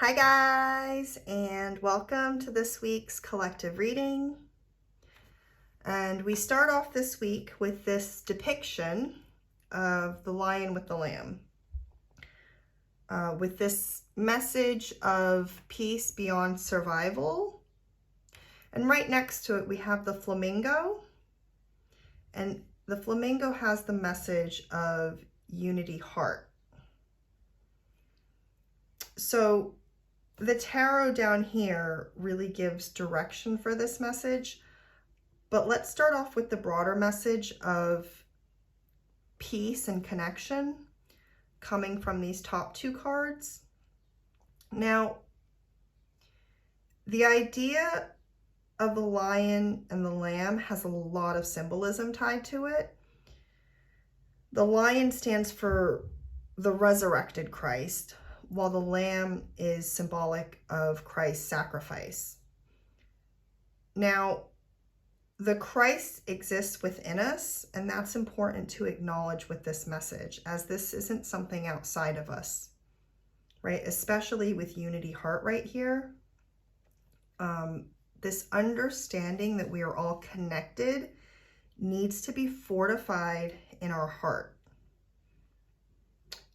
Hi guys, and welcome to this week's collective reading. And we start off this week with this depiction of the lion with the lamb, with this message of peace beyond survival. And right next to it, we have the flamingo, and the flamingo has the message of unity heart. So the tarot down here really gives direction for this message, but let's start off with the broader message of peace and connection coming from these top two cards. Now, the idea of the lion and the lamb has a lot of symbolism tied to it. The lion stands for the resurrected Christ, while the lamb is symbolic of Christ's sacrifice. Now, the Christ exists within us, and that's important to acknowledge with this message, as this isn't something outside of us, right? Especially with unity heart right here. This understanding that we are all connected needs to be fortified in our heart.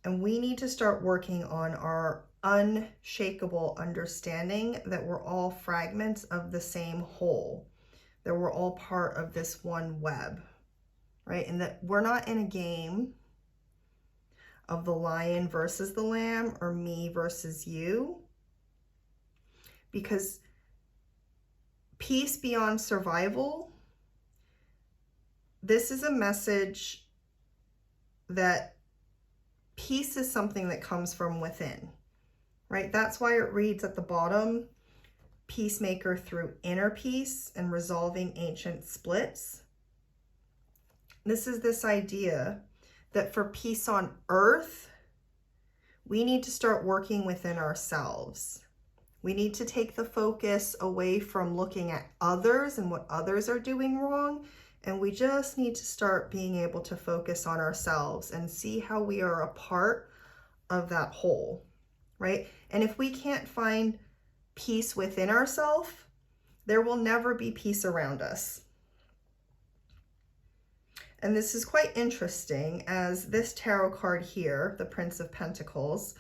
And we need to start working on our unshakable understanding that we're all fragments of the same whole, that we're all part of this one web, right? And that we're not in a game of the lion versus the lamb or me versus you, because peace beyond survival, this is a message that peace is something that comes from within, right? That's why it reads at the bottom, peacemaker through inner peace and resolving ancient splits. This is this idea that for peace on earth, we need to start working within ourselves. We need to take the focus away from looking at others and what others are doing wrong. And we just need to start being able to focus on ourselves and see how we are a part of that whole, right? And if we can't find peace within ourselves, there will never be peace around us. And this is quite interesting, as this tarot card here, the Prince of Pentacles,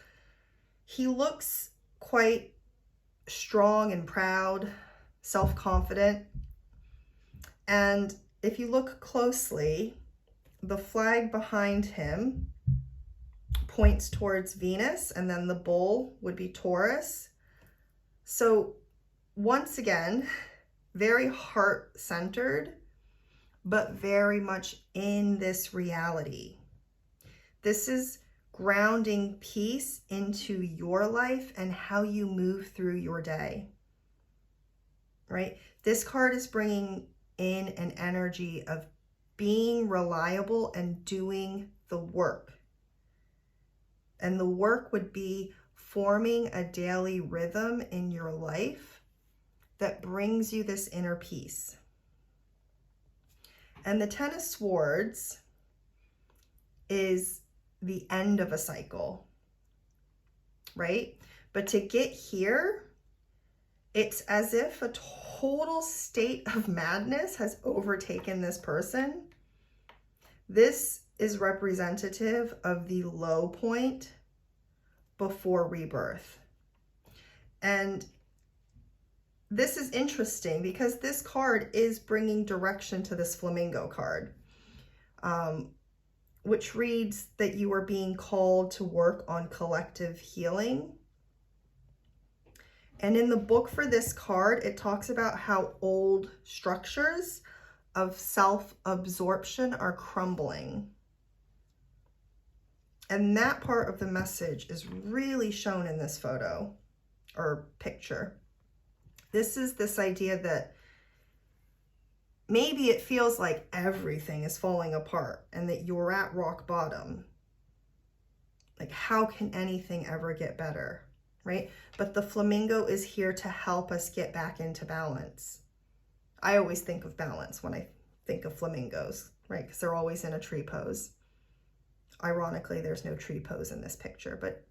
he looks quite strong and proud, self-confident. And if you look closely, the flag behind him points towards Venus, and then the bull would be Taurus. So once again, very heart-centered, but very much in this reality. This is grounding peace into your life and how you move through your day, right? This card is bringing in an energy of being reliable and doing the work. And the work would be forming a daily rhythm in your life that brings you this inner peace. And the Ten of Swords is the end of a cycle, right? But to get here, it's as if a total state of madness has overtaken this person. This is representative of the low point before rebirth. And this is interesting because this card is bringing direction to this flamingo card, which reads that you are being called to work on collective healing. And in the book for this card, it talks about how old structures of self-absorption are crumbling. And that part of the message is really shown in this photo or picture. This is this idea that maybe it feels like everything is falling apart and that you're at rock bottom. Like, how can anything ever get better? Right? But the flamingo is here to help us get back into balance. I always think of balance when I think of flamingos, right? Because they're always in a tree pose. Ironically, there's no tree pose in this picture, but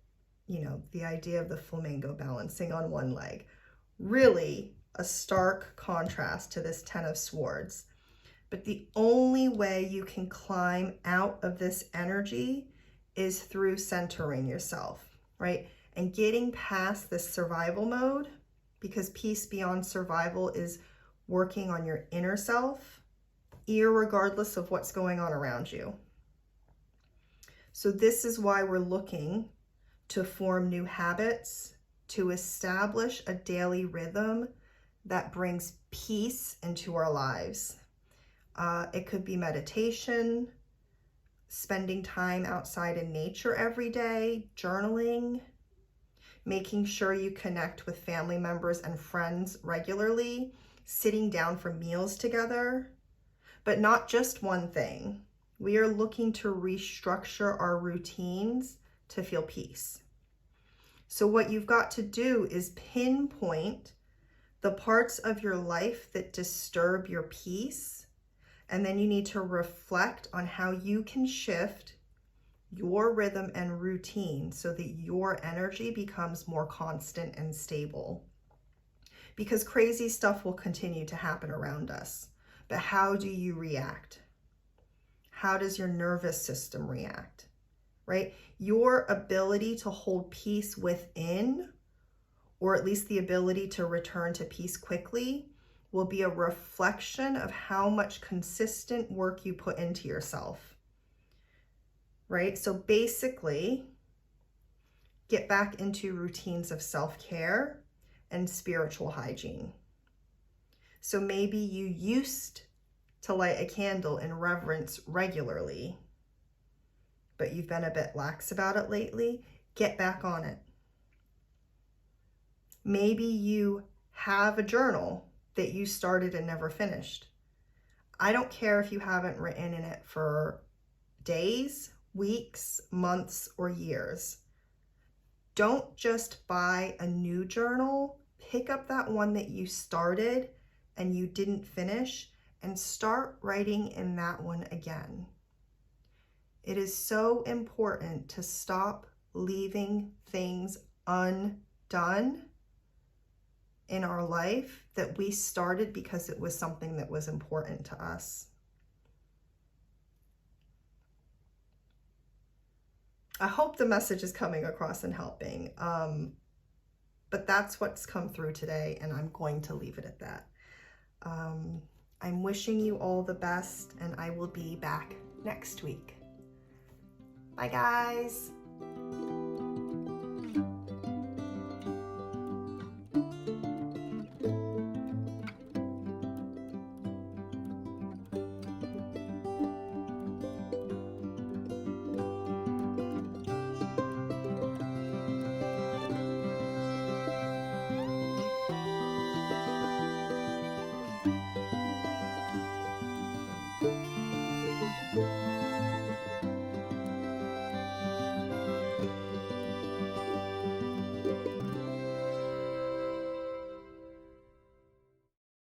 you know, the idea of the flamingo balancing on one leg. Really a stark contrast to this Ten of Swords. But the only way you can climb out of this energy is through centering yourself, right? And getting past this survival mode, because peace beyond survival is working on your inner self, irregardless of what's going on around you. So this is why we're looking to form new habits, to establish a daily rhythm that brings peace into our lives. It could be meditation, spending time outside in nature every day, journaling, making sure you connect with family members and friends regularly, sitting down for meals together, but not just one thing. We are looking to restructure our routines to feel peace. So what you've got to do is pinpoint the parts of your life that disturb your peace, and then you need to reflect on how you can shift your rhythm and routine so that your energy becomes more constant and stable. Because crazy stuff will continue to happen around us. But how do you react? How does your nervous system react? Right? Your ability to hold peace within, or at least the ability to return to peace quickly, will be a reflection of how much consistent work you put into yourself. Right? So basically, get back into routines of self-care and spiritual hygiene. So maybe you used to light a candle in reverence regularly, but you've been a bit lax about it lately. Get back on it. Maybe you have a journal that you started and never finished. I don't care if you haven't written in it for days, weeks, months, or years. Don't just buy a new journal. Pick up that one that you started and you didn't finish and start writing in that one again. It is so important to stop leaving things undone in our life that we started because it was something that was important to us. I hope the message is coming across and helping. But that's what's come through today, and I'm going to leave it at that. I'm wishing you all the best, and I will be back next week. Bye, guys.